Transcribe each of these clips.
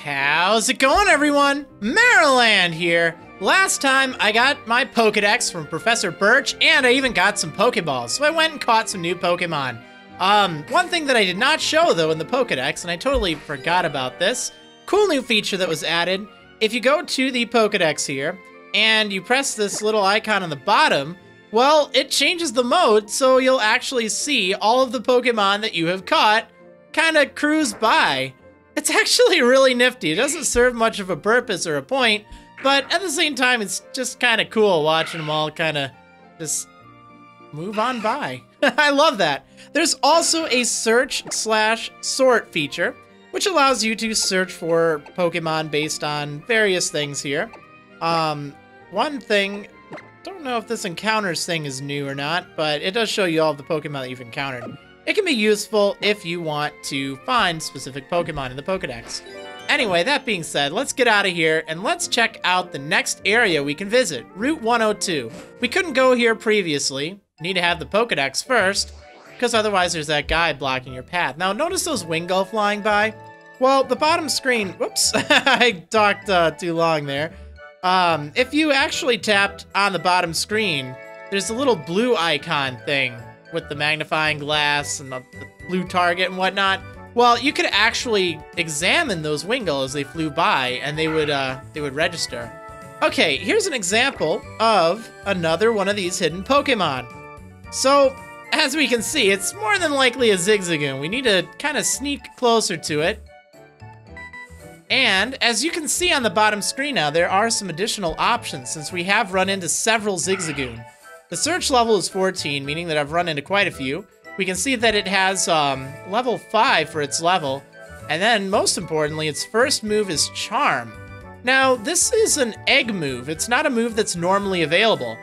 How's it going, everyone? Maryland here. Last time, I got my Pokedex from Professor Birch, and I even got some Pokeballs, so I went and caught some new Pokemon. One thing that I did not show, though, in the Pokedex, and I totally forgot about this, cool new feature that was added. If you go to the Pokedex here, and you press this little icon on the bottom, well, it changes the mode, so you'll actually see all of the Pokemon that you have caught kind of cruise by. It's actually really nifty. It doesn't serve much of a purpose or a point, but at the same time, it's just kind of cool watching them all kind of just move on by. I love that. There's also a search/sort feature, which allows you to search for Pokemon based on various things here. One thing, don't know if this encounters thing is new or not, but it does show you all of the Pokemon that you've encountered. It can be useful if you want to find specific Pokemon in the Pokedex. Anyway, that being said, let's get out of here and let's check out the next area we can visit, Route 102. We couldn't go here previously. Need to have the Pokedex first, because otherwise there's that guy blocking your path. Now, notice those Wingull flying by? Well, the bottom screen, whoops, I talked too long there. If you actually tapped on the bottom screen, there's a little blue icon thing with the magnifying glass and the blue target and whatnot. Well, you could actually examine those Wingull as they flew by, and they would register. Okay, here's an example of another one of these hidden Pokemon. So, as we can see, it's more than likely a Zigzagoon. We need to kind of sneak closer to it. And as you can see on the bottom screen now, there are some additional options since we have run into several Zigzagoon. The search level is 14, meaning that I've run into quite a few. We can see that it has level 5 for its level, and then most importantly, its first move is Charm. Now, this is an egg move. It's not a move that's normally available,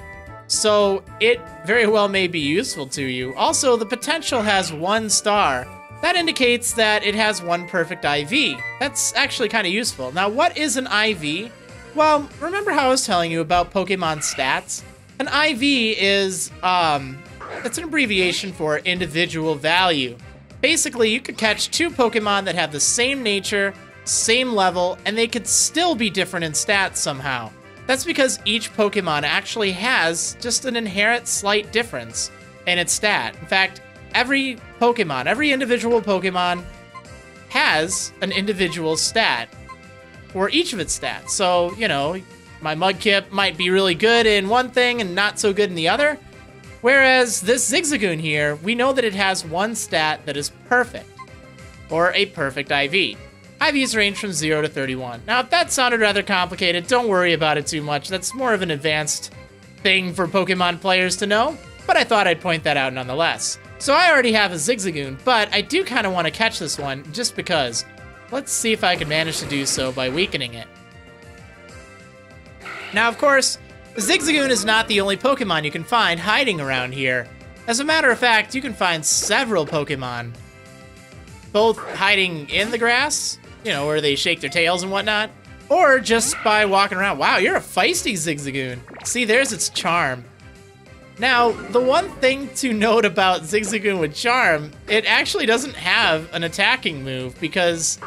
so it very well may be useful to you. Also, the potential has 1 star. That indicates that it has 1 perfect IV. That's actually kind of useful. Now, what is an IV? Well, remember how I was telling you about Pokemon stats? An IV is, it's an abbreviation for individual value. Basically, you could catch 2 Pokemon that have the same nature, same level, and they could still be different in stats somehow. That's because each Pokemon actually has just an inherent slight difference in its stat. In fact, every Pokemon, every individual Pokemon has an individual stat for each of its stats. So, you know, my Mudkip might be really good in one thing and not so good in the other. Whereas this Zigzagoon here, we know that it has 1 stat that is perfect, or a perfect IV. IVs range from 0 to 31. Now, if that sounded rather complicated, don't worry about it too much. That's more of an advanced thing for Pokemon players to know, but I thought I'd point that out nonetheless. So I already have a Zigzagoon, but I do kind of want to catch this one just because. Let's see if I can manage to do so by weakening it. Now, of course, the Zigzagoon is not the only Pokemon you can find hiding around here. As a matter of fact, you can find several Pokemon, both hiding in the grass, you know, where they shake their tails and whatnot, or just by walking around. Wow, you're a feisty Zigzagoon. See, there's its Charm. Now, the one thing to note about Zigzagoon with Charm, it actually doesn't have an attacking move because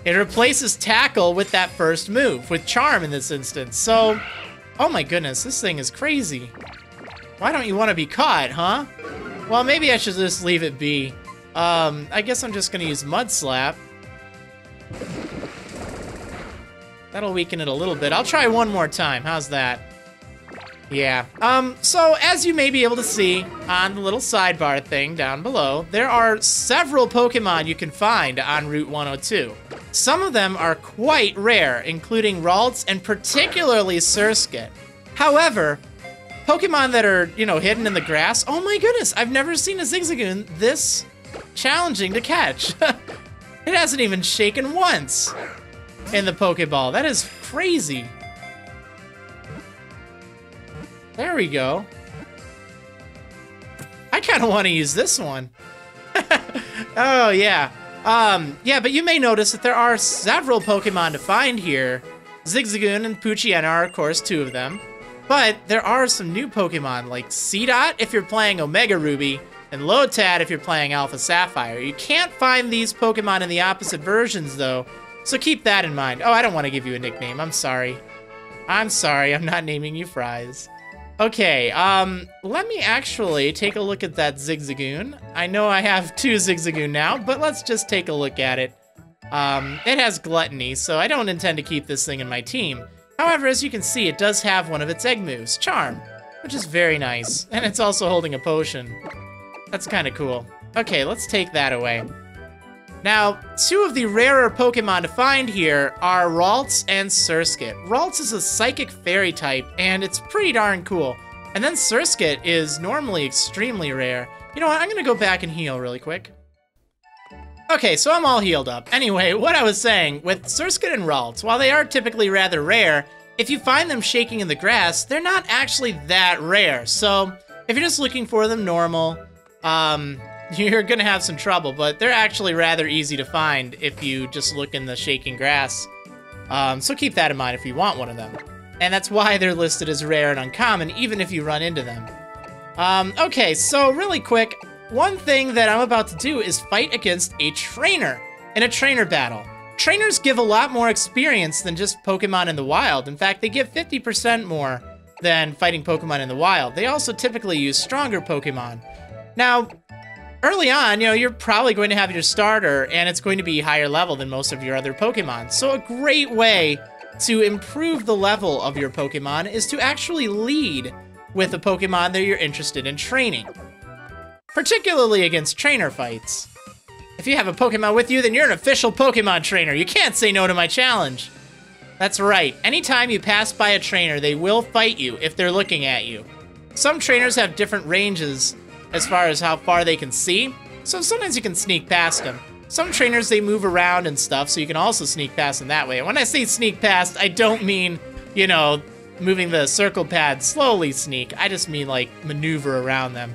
it replaces Tackle with that first move, with Charm in this instance. So, oh my goodness, this thing is crazy. Why don't you want to be caught, huh? Well, maybe I should just leave it be. I guess I'm just going to use Mud Slap. That'll weaken it a little bit. I'll try one more time. How's that? Yeah. So as you may be able to see on the little sidebar thing down below, there are several Pokemon you can find on Route 102. Some of them are quite rare, including Ralts and particularly Surskit. However, Pokemon that are, you know, hidden in the grass, oh my goodness, I've never seen a Zigzagoon this challenging to catch. It hasn't even shaken once in the Pokeball. That is crazy. There we go. I kind of want to use this one. Oh, yeah. Yeah, but you may notice that there are several Pokemon to find here. Zigzagoon and Poochyena are, of course, 2 of them. But there are some new Pokemon, like Seedot if you're playing Omega Ruby, and Lotad if you're playing Alpha Sapphire. You can't find these Pokemon in the opposite versions, though, So keep that in mind. Oh, I don't want to give you a nickname. I'm sorry. I'm sorry. I'm not naming you Fries. Okay, let me actually take a look at that Zigzagoon. I know I have 2 Zigzagoon now, but let's just take a look at it. It has Gluttony, so I don't intend to keep this thing in my team. However, as you can see, it does have one of its egg moves, Charm, which is very nice. And it's also holding a potion. That's kind of cool. Okay, let's take that away. Now, 2 of the rarer Pokemon to find here are Ralts and Surskit. Ralts is a Psychic Fairy type, and it's pretty darn cool. And then Surskit is normally extremely rare. You know what, I'm gonna go back and heal really quick. Okay, so I'm all healed up. Anyway, what I was saying, with Surskit and Ralts, while they are typically rather rare, if you find them shaking in the grass, they're not actually that rare. So, if you're just looking for them normal, you're gonna have some trouble, but they're actually rather easy to find if you just look in the shaking grass. So keep that in mind if you want one of them. And that's why they're listed as rare and uncommon, even if you run into them. Okay, so really quick, one thing that I'm about to do is fight against a trainer in a trainer battle. Trainers give a lot more experience than just Pokemon in the wild. In fact, they give 50% more than fighting Pokemon in the wild. They also typically use stronger Pokemon. Now, early on, you know, you're probably going to have your starter, and it's going to be higher level than most of your other Pokemon. So a great way to improve the level of your Pokemon is to actually lead with a Pokemon that you're interested in training. Particularly against trainer fights. If you have a Pokemon with you, then you're an official Pokemon trainer. You can't say no to my challenge. That's right. Anytime you pass by a trainer, they will fight you if they're looking at you. Some trainers have different ranges as far as how far they can see, so sometimes you can sneak past them. Some trainers, they move around and stuff, so you can also sneak past them that way. And when I say sneak past, I don't mean, you know, moving the circle pad slowly sneak. I just mean, like, maneuver around them.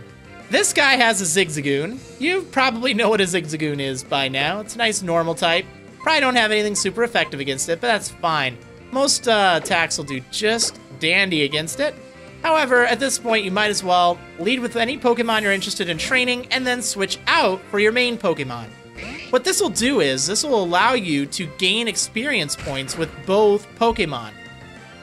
This guy has a Zigzagoon. You probably know what a Zigzagoon is by now. It's a nice normal type. Probably don't have anything super effective against it, but that's fine. Most attacks will do just dandy against it. However, at this point, you might as well lead with any Pokemon you're interested in training and then switch out for your main Pokemon. What this will do is, this will allow you to gain experience points with both Pokemon.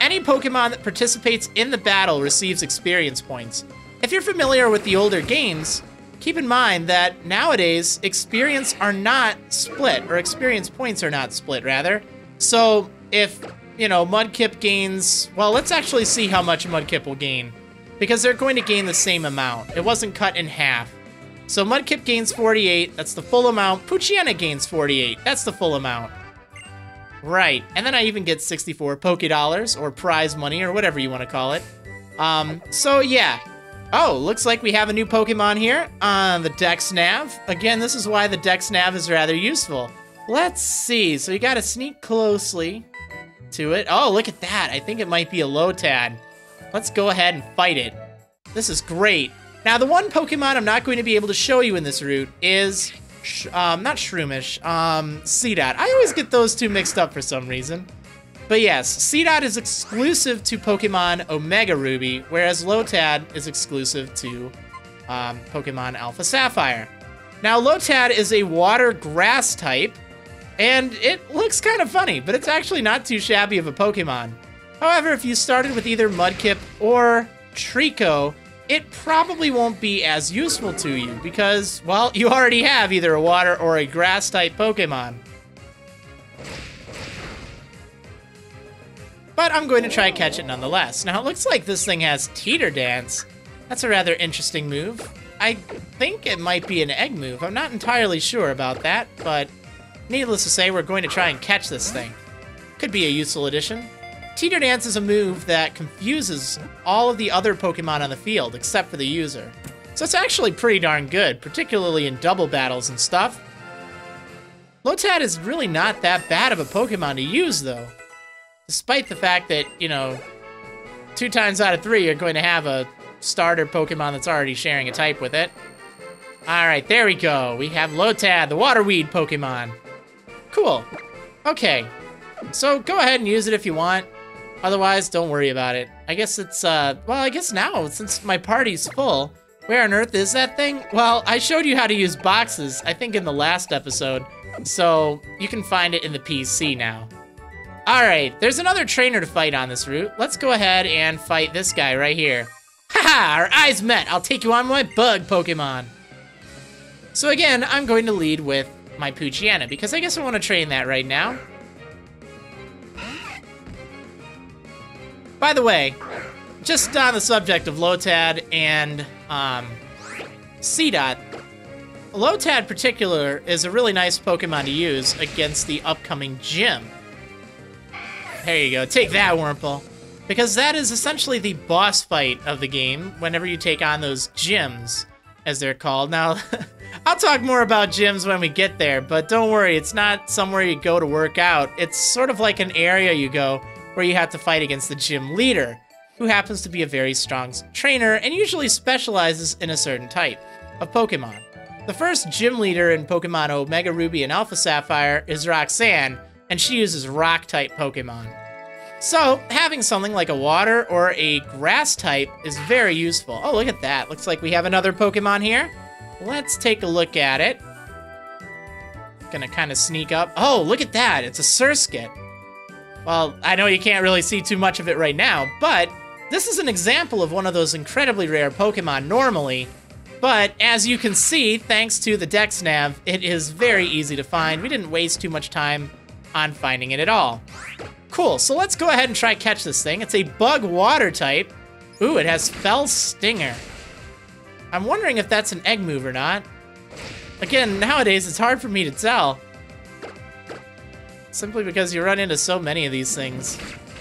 Any Pokemon that participates in the battle receives experience points. If you're familiar with the older games, keep in mind that nowadays, experience are not split, or experience points are not split, rather. So, if, you know, Mudkip gains... Well, let's actually see how much Mudkip will gain, because they're going to gain the same amount. It wasn't cut in half. So Mudkip gains 48, that's the full amount. Poochyena gains 48, that's the full amount. Right, and then I even get 64 Pokédollars, or prize money, or whatever you want to call it. So yeah. Oh, looks like we have a new Pokemon here on the Dex Nav. Again, this is why the Dex Nav is rather useful. Let's see, so you gotta sneak closely to it. Oh, look at that, I think it might be a Lotad. Let's go ahead and fight it. This is great. Now, the one Pokemon I'm not going to be able to show you in this route is, not Shroomish, Seedot. I always get those two mixed up for some reason. But yes, Seedot is exclusive to Pokemon Omega Ruby, whereas Lotad is exclusive to Pokemon Alpha Sapphire. Now, Lotad is a water grass type, and it looks kind of funny, but it's actually not too shabby of a Pokemon. However, if you started with either Mudkip or Trico, it probably won't be as useful to you because, well, you already have either a water or a grass type Pokemon. But I'm going to try to catch it nonetheless. Now, it looks like this thing has Teeter Dance. That's a rather interesting move. I think it might be an egg move. I'm not entirely sure about that, but needless to say, we're going to try and catch this thing. Could be a useful addition. Teeter Dance is a move that confuses all of the other Pokemon on the field, except for the user. So it's actually pretty darn good, particularly in double battles and stuff. Lotad is really not that bad of a Pokemon to use, though. Despite the fact that, you know, 2 times out of 3 you're going to have a starter Pokemon that's already sharing a type with it. Alright, there we go. We have Lotad, the water weed Pokemon. Cool. Okay. So go ahead and use it if you want. Otherwise, don't worry about it. I guess it's, well, I guess now, since my party's full, where on earth is that thing? Well, I showed you how to use boxes, I think in the last episode. So you can find it in the PC now. Alright, there's another trainer to fight on this route. Let's go ahead and fight this guy right here. Haha, our eyes met. I'll take you on my bug Pokemon. So again, I'm going to lead with my Poochyena because I guess I want to train that right now. By the way, just on the subject of Lotad and Seedot, Lotad particular is a really nice Pokemon to use against the upcoming gym. There you go, take that, Wurmple. Because that is essentially the boss fight of the game whenever you take on those gyms, as they're called. Now, I'll talk more about gyms when we get there, but don't worry, it's not somewhere you go to work out. It's sort of like an area you go where you have to fight against the gym leader, who happens to be a very strong trainer and usually specializes in a certain type of Pokemon. The first gym leader in Pokemon Omega Ruby and Alpha Sapphire is Roxanne, and she uses rock-type Pokemon. So, having something like a water or a grass type is very useful. Oh, look at that. Looks like we have another Pokemon here. Let's take a look at it. Gonna kind of sneak up. Oh, look at that. It's a Surskit. Well, I know you can't really see too much of it right now, but this is an example of one of those incredibly rare Pokemon normally. But as you can see, thanks to the Dex Nav, it is very easy to find. We didn't waste too much time on finding it at all. Cool, so let's go ahead and try catch this thing. It's a bug water type. Ooh, it has Fell Stinger. I'm wondering if that's an egg move or not. Again, nowadays it's hard for me to tell. Simply because you run into so many of these things.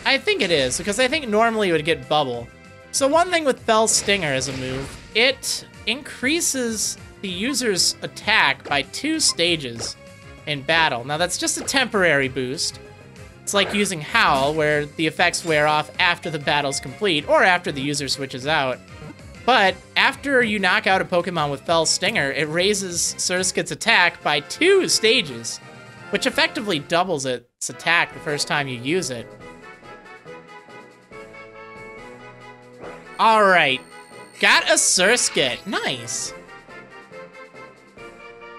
I think it is, because I think normally it would get Bubble. So one thing with Fell Stinger as a move, it increases the user's attack by 2 stages in battle. Now that's just a temporary boost. It's like using Howl, where the effects wear off after the battle's complete, or after the user switches out. But after you knock out a Pokemon with Fell Stinger, it raises Surskit's attack by 2 stages, which effectively doubles its attack the first time you use it. Alright, got a Surskit. Nice.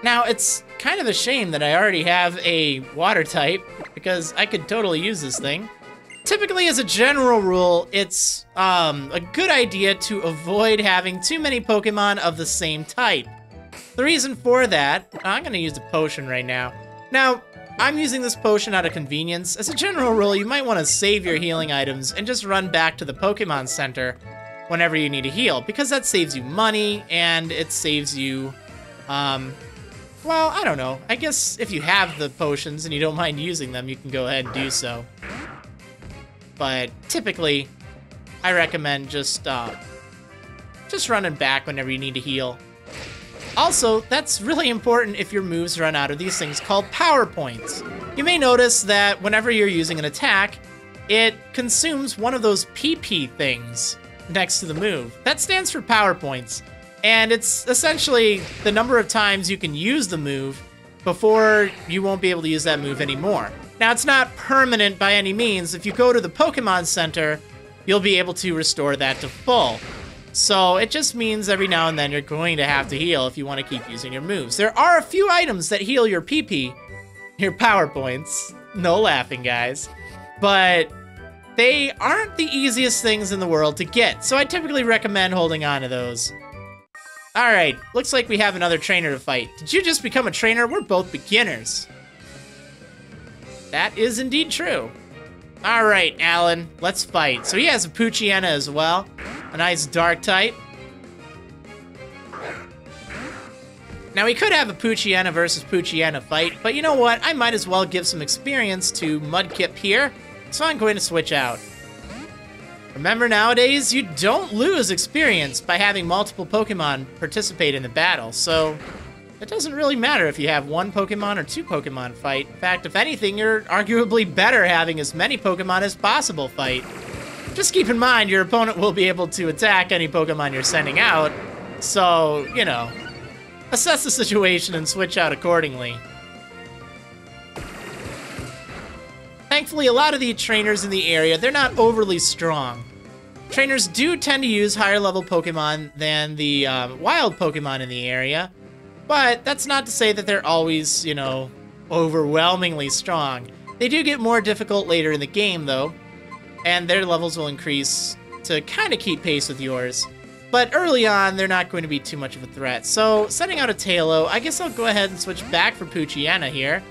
Now, it's kind of a shame that I already have a water type, because I could totally use this thing. Typically, as a general rule, it's a good idea to avoid having too many Pokemon of the same type. The reason for that, I'm going to use the potion right now. Now, I'm using this potion out of convenience. As a general rule, you might want to save your healing items and just run back to the Pokemon Center whenever you need to heal, because that saves you money, and it saves you, well, I don't know. I guess if you have the potions and you don't mind using them, you can go ahead and do so. But typically, I recommend just running back whenever you need to heal. Also, that's really important if your moves run out of these things called power points. You may notice that whenever you're using an attack, it consumes one of those PP things next to the move. That stands for power points. And it's essentially the number of times you can use the move before you won't be able to use that move anymore. Now, it's not permanent by any means. If you go to the Pokemon Center, you'll be able to restore that to full. So it just means every now and then you're going to have to heal if you want to keep using your moves. There are a few items that heal your PP, your power points. No laughing, guys. But they aren't the easiest things in the world to get, so I typically recommend holding on to those. Alright, looks like we have another trainer to fight. Did you just become a trainer? We're both beginners. That is indeed true. Alright, Alan, let's fight. So he has a Poochyena as well. A nice dark type. Now we could have a Poochyena versus Poochyena fight, but you know what? I might as well give some experience to Mudkip here, so I'm going to switch out. Remember, nowadays, you don't lose experience by having multiple Pokemon participate in the battle, so it doesn't really matter if you have 1 Pokemon or 2 Pokemon fight. In fact, if anything, you're arguably better having as many Pokemon as possible fight. Just keep in mind, your opponent will be able to attack any Pokemon you're sending out, so, you know, assess the situation and switch out accordingly. Thankfully, a lot of the trainers in the area, they're not overly strong. Trainers do tend to use higher level Pokemon than the wild Pokemon in the area, but that's not to say that they're always, you know, overwhelmingly strong. They do get more difficult later in the game, though, and their levels will increase to kind of keep pace with yours. But early on, they're not going to be too much of a threat. So, sending out a Tailo, I guess I'll go ahead and switch back for Poochyena here.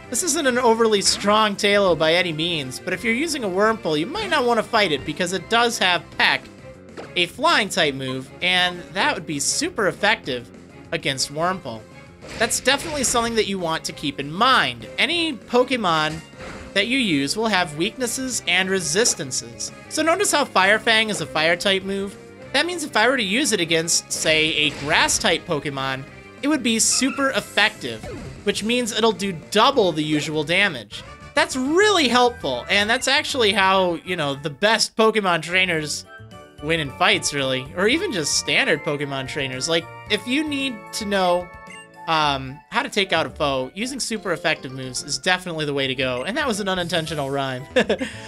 This isn't an overly strong Tailo by any means, but if you're using a Wurmple, you might not want to fight it because it does have Peck, a flying type move, and that would be super effective against Wurmple. That's definitely something that you want to keep in mind. Any Pokemon that you use will have weaknesses and resistances. So notice how Fire Fang is a fire type move? That means if I were to use it against, say, a grass type Pokemon, it would be super effective, which means it'll do double the usual damage. That's really helpful, and that's actually how, you know, the best Pokemon trainers win in fights, really, or even just standard Pokemon trainers. Like, if you need to know how to take out a foe, using super effective moves is definitely the way to go, and that was an unintentional rhyme.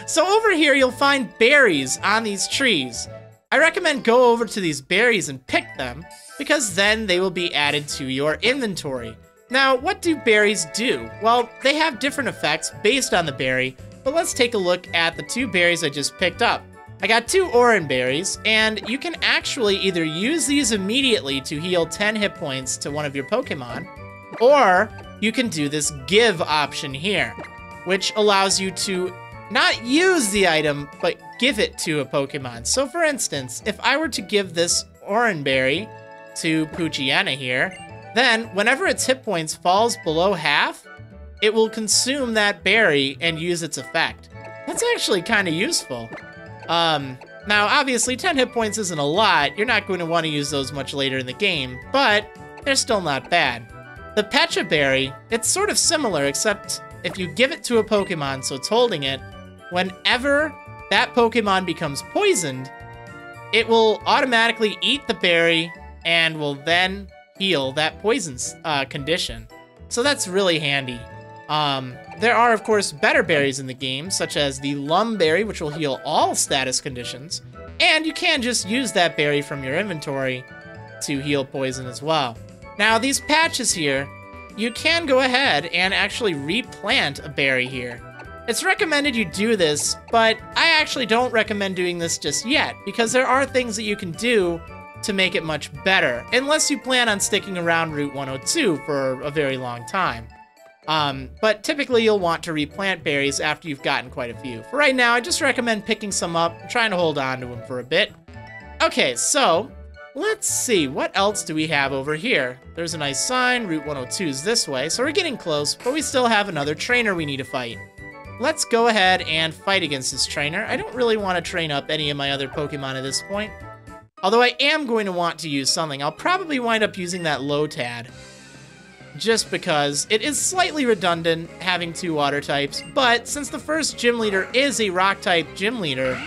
So over here, you'll find berries on these trees. I recommend go over to these berries and pick them, because then they will be added to your inventory. Now, what do berries do? Well, they have different effects based on the berry, but let's take a look at the 2 berries I just picked up. I got 2 Hoenn berries, and you can actually either use these immediately to heal 10 hit points to one of your Pokemon, or you can do this give option here, which allows you to not use the item, but give it to a Pokemon. So for instance, if I were to give this Hoenn berry to Poochyena here, then whenever its hit points falls below half, it will consume that berry and use its effect. That's actually kind of useful. Now obviously 10 hit points isn't a lot, you're not going to want to use those much later in the game, but they're still not bad. The Pecha berry, it's sort of similar, except if you give it to a Pokemon so it's holding it, whenever that Pokemon becomes poisoned, it will automatically eat the berry and will then heal that poison condition. So that's really handy. There are, of course, better berries in the game, such as the Lum berry, which will heal all status conditions, and you can just use that berry from your inventory to heal poison as well. Now, these patches here, you can go ahead and actually replant a berry here. It's recommended you do this, but I actually don't recommend doing this just yet, because there are things that you can do to make it much better, unless you plan on sticking around Route 102 for a very long time. But typically you'll want to replant berries after you've gotten quite a few. For right now, I just recommend picking some up and trying to hold on to them for a bit. Okay, so let's see, what else do we have over here? There's a nice sign, Route 102 is this way, so we're getting close, but we still have another trainer we need to fight. Let's go ahead and fight against this trainer. I don't really want to train up any of my other Pokemon at this point. Although I am going to want to use something. I'll probably wind up using that Lotad, just because it is slightly redundant having 2 water types, but since the first gym leader is a rock type gym leader,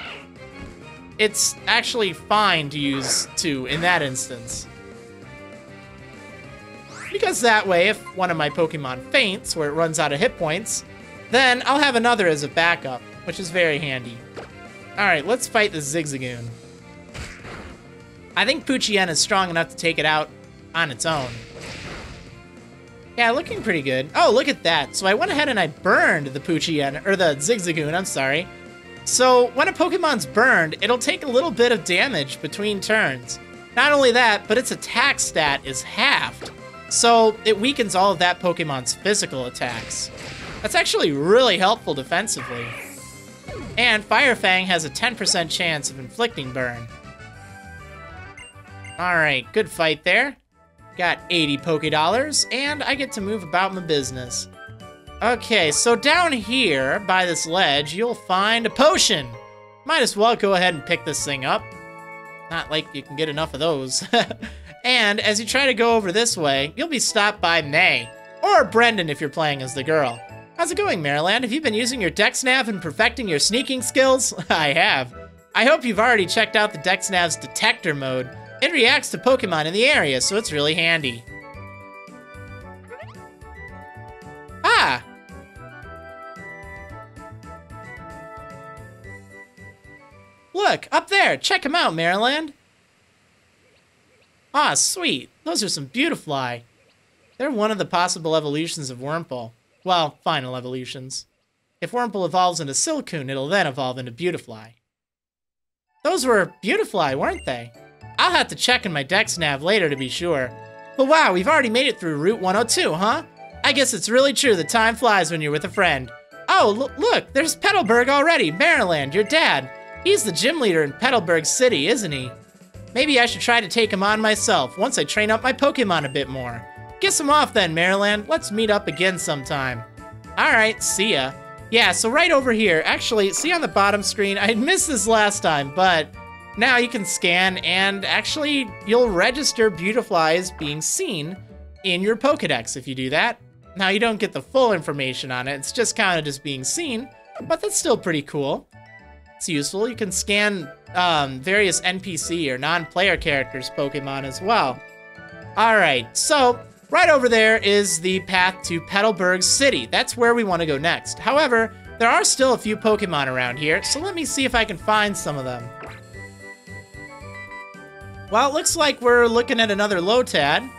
it's actually fine to use 2 in that instance. Because that way, if one of my Pokemon faints, where it runs out of hit points, then I'll have another as a backup, which is very handy. Alright, let's fight the Zigzagoon. I think Poochyena is strong enough to take it out on its own. Yeah, looking pretty good. Oh, look at that. So I went ahead and I burned the Poochyena, or the Zigzagoon, I'm sorry. So when a Pokemon's burned, it'll take a little bit of damage between turns. Not only that, but its attack stat is halved. So it weakens all of that Pokemon's physical attacks. That's actually really helpful defensively. And Fire Fang has a 10% chance of inflicting burn. Alright, good fight there. Got 80 Pokédollars, and I get to move about my business. Okay, so down here, by this ledge, you'll find a potion. Might as well go ahead and pick this thing up. Not like you can get enough of those. And as you try to go over this way, you'll be stopped by May. Or Brendan if you're playing as the girl. How's it going, Marriland? Have you been using your DexNav and perfecting your sneaking skills? I have. I hope you've already checked out the DexNav's detector mode. It reacts to Pokemon in the area, so it's really handy. Ah! Look, up there! Check him out, Marriland! Ah, sweet! Those are some Beautifly. They're one of the possible evolutions of Wurmple. Well, final evolutions. If Wurmple evolves into Silcoon, it'll then evolve into Beautifly. Those were Beautifly, weren't they? I'll have to check in my Dex Nav later to be sure. But wow, we've already made it through Route 102, huh? I guess it's really true that time flies when you're with a friend. Oh, look, there's Petalburg already. Marriland, your dad. He's the gym leader in Petalburg City, isn't he? Maybe I should try to take him on myself once I train up my Pokemon a bit more. Guess I'm off then, Marriland. Let's meet up again sometime. Alright, see ya. Yeah, so right over here, actually, see on the bottom screen, I had missed this last time, but now you can scan and actually you'll register Beautifly as being seen in your Pokedex if you do that. Now you don't get the full information on it, it's just kind of just being seen, but that's still pretty cool. It's useful. You can scan various NPC or non-player characters' Pokemon as well. Alright, so right over there is the path to Petalburg City. That's where we want to go next. However, there are still a few Pokemon around here, so let me see if I can find some of them. Well, it looks like we're looking at another Lotad.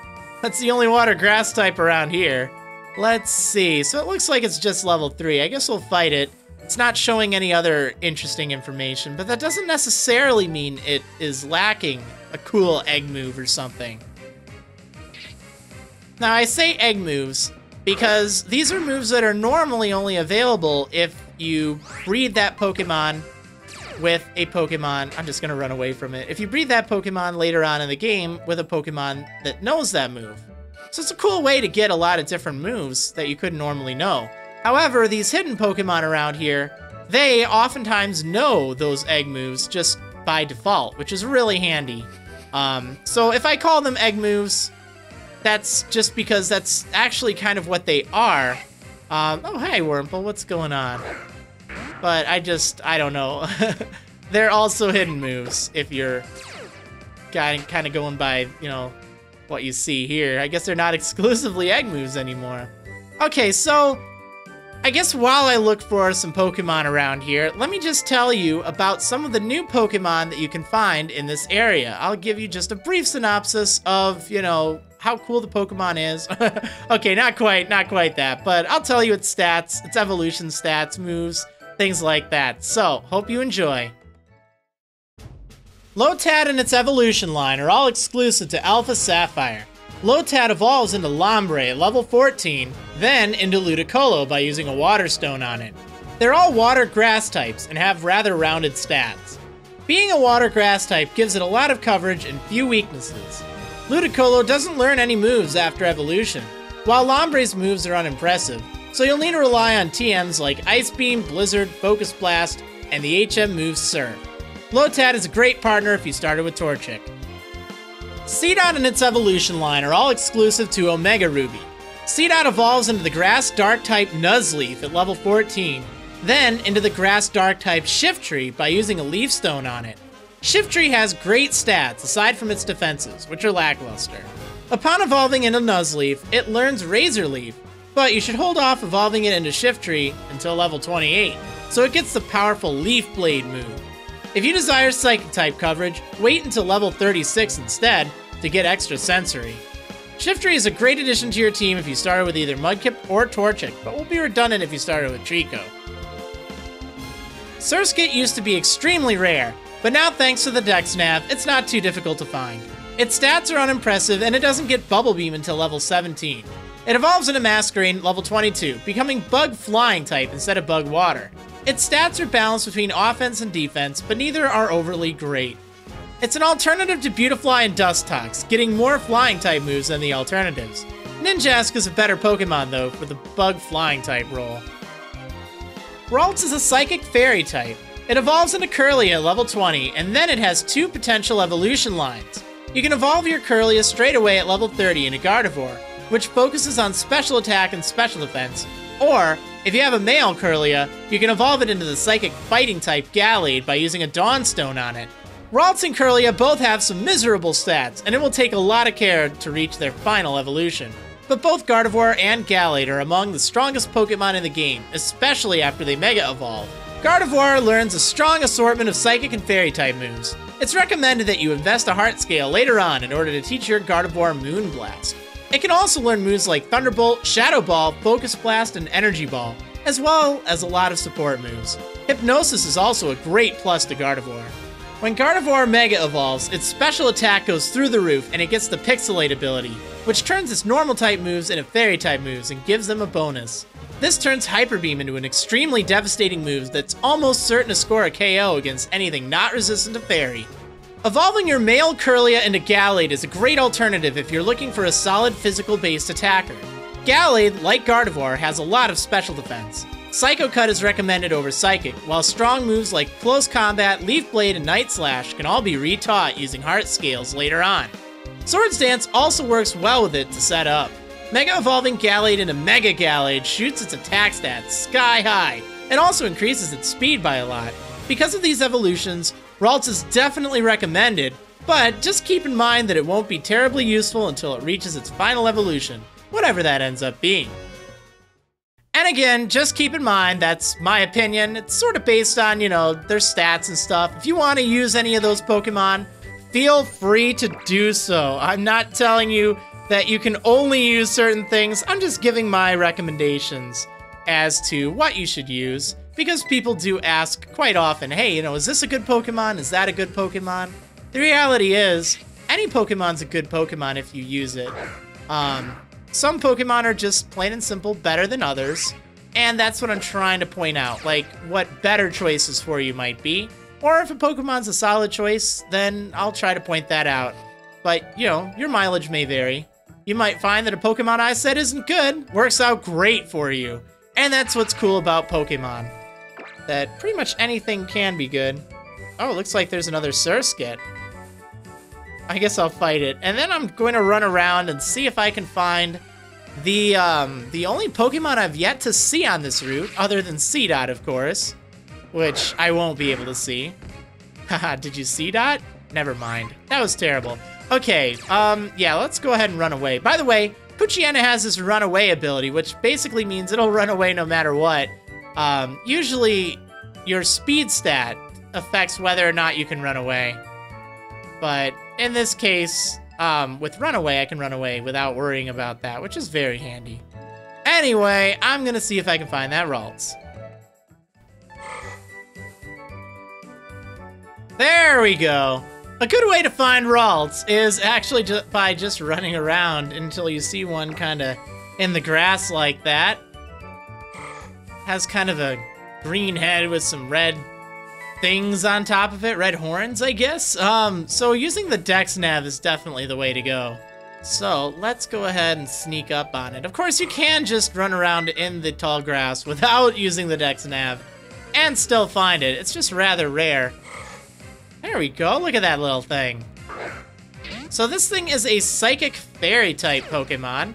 That's the only water grass type around here. Let's see. So it looks like it's just level 3. I guess we'll fight it. It's not showing any other interesting information, but that doesn't necessarily mean it is lacking a cool egg move or something. Now, I say egg moves because these are moves that are normally only available if you breed that Pokemon with a Pokemon. I'm just going to run away from it. If you breed that Pokemon later on in the game with a Pokemon that knows that move. So it's a cool way to get a lot of different moves that you couldn't normally know. However, these hidden Pokemon around here, they oftentimes know those egg moves just by default, which is really handy. So if I call them egg moves, that's just because that's actually kind of what they are. Oh, hey, Wurmple, what's going on? But I don't know. They're also hidden moves if you're kind of going by, you know, what you see here. I guess they're not exclusively egg moves anymore. Okay, so I guess while I look for some Pokemon around here, let me just tell you about some of the new Pokemon that you can find in this area. I'll give you just a brief synopsis of, you know, how cool the Pokemon is. Okay, not quite that, but I'll tell you its stats, its evolution stats, moves, things like that. So, hope you enjoy. Lotad and its evolution line are all exclusive to Alpha Sapphire. Lotad evolves into Lombre at level 14, then into Ludicolo by using a Water Stone on it. They're all water grass types and have rather rounded stats. Being a water grass type gives it a lot of coverage and few weaknesses. Ludicolo doesn't learn any moves after evolution, while Lombre's moves are unimpressive, so you'll need to rely on TMs like Ice Beam, Blizzard, Focus Blast, and the HM move Surf. Lotad is a great partner if you started with Torchic. Seedot and its evolution line are all exclusive to Omega Ruby. Seedot evolves into the Grass Dark type Nuzleaf at level 14, then into the Grass Dark type Shiftry by using a Leaf Stone on it. Shiftry has great stats aside from its defenses, which are lackluster. Upon evolving into Nuzleaf, it learns Razor Leaf, but you should hold off evolving it into Shiftry until level 28, so it gets the powerful Leaf Blade move. If you desire Psychic type coverage, wait until level 36 instead to get extra sensory. Shiftry is a great addition to your team if you started with either Mudkip or Torchic, but will be redundant if you started with Trico. Surskit used to be extremely rare, but now thanks to the Dex Nav, it's not too difficult to find. Its stats are unimpressive and it doesn't get Bubble Beam until level 17. It evolves into Masquerain at level 22, becoming Bug Flying type instead of Bug Water. Its stats are balanced between offense and defense, but neither are overly great. It's an alternative to Beautifly and Dustox, getting more flying type moves than the alternatives. Ninjask is a better Pokemon though for the Bug Flying type role. Ralts is a Psychic Fairy type. It evolves into Kirlia at level 20, and then it has two potential evolution lines. You can evolve your Kirlia straight away at level 30 into Gardevoir, which focuses on special attack and special defense, or if you have a male Kirlia, you can evolve it into the Psychic Fighting type Gallade by using a Dawn Stone on it. Ralts and Kirlia both have some miserable stats, and it will take a lot of care to reach their final evolution. But both Gardevoir and Gallade are among the strongest Pokemon in the game, especially after they Mega Evolve. Gardevoir learns a strong assortment of Psychic and Fairy type moves. It's recommended that you invest a Heart Scale later on in order to teach your Gardevoir Moonblast. It can also learn moves like Thunderbolt, Shadow Ball, Focus Blast, and Energy Ball, as well as a lot of support moves. Hypnosis is also a great plus to Gardevoir. When Gardevoir Mega evolves, its special attack goes through the roof and it gets the Pixelate ability, which turns its normal type moves into fairy type moves and gives them a bonus. This turns Hyper Beam into an extremely devastating move that's almost certain to score a KO against anything not resistant to fairy. Evolving your male Kirlia into Gallade is a great alternative if you're looking for a solid physical-based attacker. Gallade, like Gardevoir, has a lot of special defense. Psycho Cut is recommended over Psychic, while strong moves like Close Combat, Leaf Blade, and Night Slash can all be retaught using Heart Scales later on. Swords Dance also works well with it to set up. Mega Evolving Gallade into Mega Gallade shoots its attack stats sky high, and also increases its speed by a lot. Because of these evolutions, Ralts is definitely recommended, but just keep in mind that it won't be terribly useful until it reaches its final evolution, whatever that ends up being. And again, just keep in mind, that's my opinion. It's sort of based on, their stats and stuff. If you want to use any of those Pokemon, feel free to do so. I'm not telling you that you can only use certain things. I'm just giving my recommendations as to what you should use. Because people do ask quite often, hey, is this a good Pokemon? Is that a good Pokemon? The reality is, any Pokemon's a good Pokemon if you use it. Some Pokemon are just plain and simple better than others, and that's what I'm trying to point out, like what better choices for you might be. Or if a Pokemon's a solid choice, then I'll try to point that out. But, your mileage may vary. You might find that a Pokemon I said isn't good works out great for you. And that's what's cool about Pokemon. That pretty much anything can be good. Oh, looks like there's another Surskit. I guess I'll fight it. And then I'm going to run around and see if I can find the only Pokemon I've yet to see on this route, other than Seedot, of course, which I won't be able to see. Haha, did you see Dot? Never mind. That was terrible. Okay, yeah, let's go ahead and run away. By the way, Poochyena has this run away ability, which basically means it'll run away no matter what. Usually your speed stat affects whether or not you can run away. But in this case, with Runaway, I can run away without worrying about that, which is very handy. Anyway, I'm gonna see if I can find that Ralts. There we go. A good way to find Ralts is actually by just running around until you see one kind of in the grass like that. Has kind of a green head with some red things on top of it, red horns, I guess. So using the Dex Nav is definitely the way to go. So let's go ahead and sneak up on it. Of course, you can just run around in the tall grass without using the Dex Nav and still find it. It's just rather rare. There we go, look at that little thing. So this thing is a Psychic Fairy type Pokemon.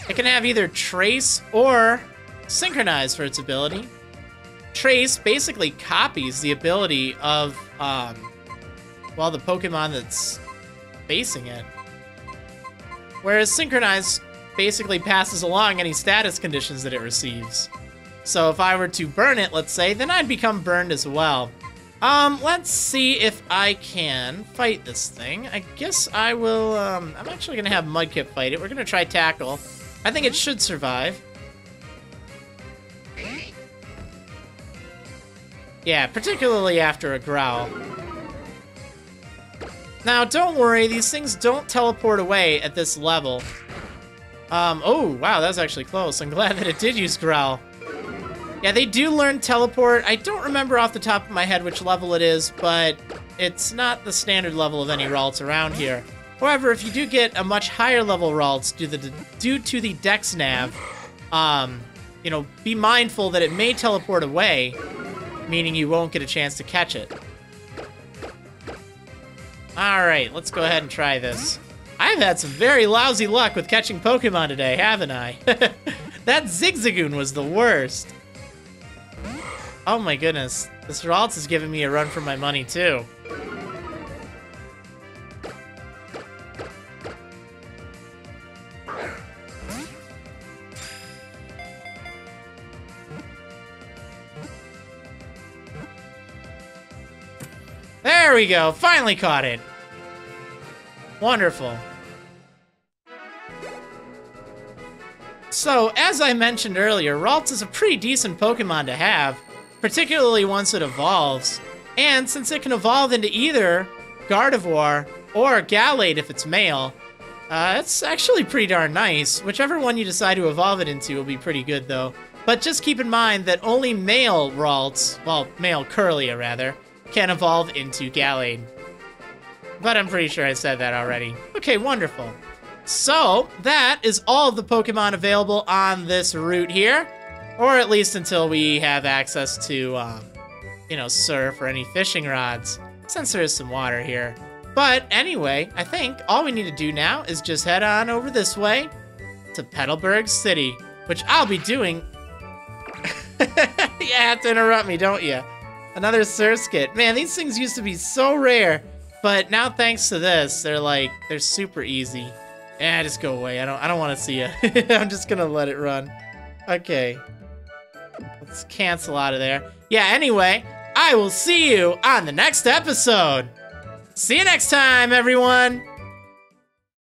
It can have either Trace or Synchronize for its ability. Trace basically copies the ability of, the Pokemon that's facing it. Whereas Synchronize basically passes along any status conditions that it receives. So if I were to burn it, let's say, then I'd become burned as well. Let's see if I can fight this thing. I guess I will, I'm actually gonna have Mudkip fight it. We're gonna try Tackle. I think it should survive. Yeah, particularly after a growl. Now, don't worry, these things don't teleport away at this level. Oh, wow, that was actually close. I'm glad that it did use growl. Yeah, they do learn teleport. I don't remember off the top of my head which level it is, but it's not the standard level of any Ralts around here. However, if you do get a much higher level Ralts due to the Dex Nav, be mindful that it may teleport away, meaning you won't get a chance to catch it. Alright, let's go ahead and try this. I've had some very lousy luck with catching Pokemon today, haven't I? That Zigzagoon was the worst. Oh my goodness, this Ralts is giving me a run for my money too. There we go, finally caught it. Wonderful. So, as I mentioned earlier, Ralts is a pretty decent Pokemon to have, particularly once it evolves. And since it can evolve into either Gardevoir or Gallade if it's male, it's actually pretty darn nice. Whichever one you decide to evolve it into will be pretty good, though. But just keep in mind that only male Ralts, well, male Kirlia, rather, can evolve into Gallade. But I'm pretty sure I said that already. Okay, wonderful. So, that is all of the Pokemon available on this route here. Or at least until we have access to, you know, surf or any fishing rods, since there is some water here. But anyway, I think all we need to do now is just head on over this way to Petalburg City, which I'll be doing. You have to interrupt me, don't you? Another Surskit. Man, these things used to be so rare, but now thanks to this, they're super easy. Yeah, just go away. I don't want to see you. I'm just gonna let it run. Okay. Let's cancel out of there. Yeah, anyway, I will see you on the next episode. See you next time, everyone!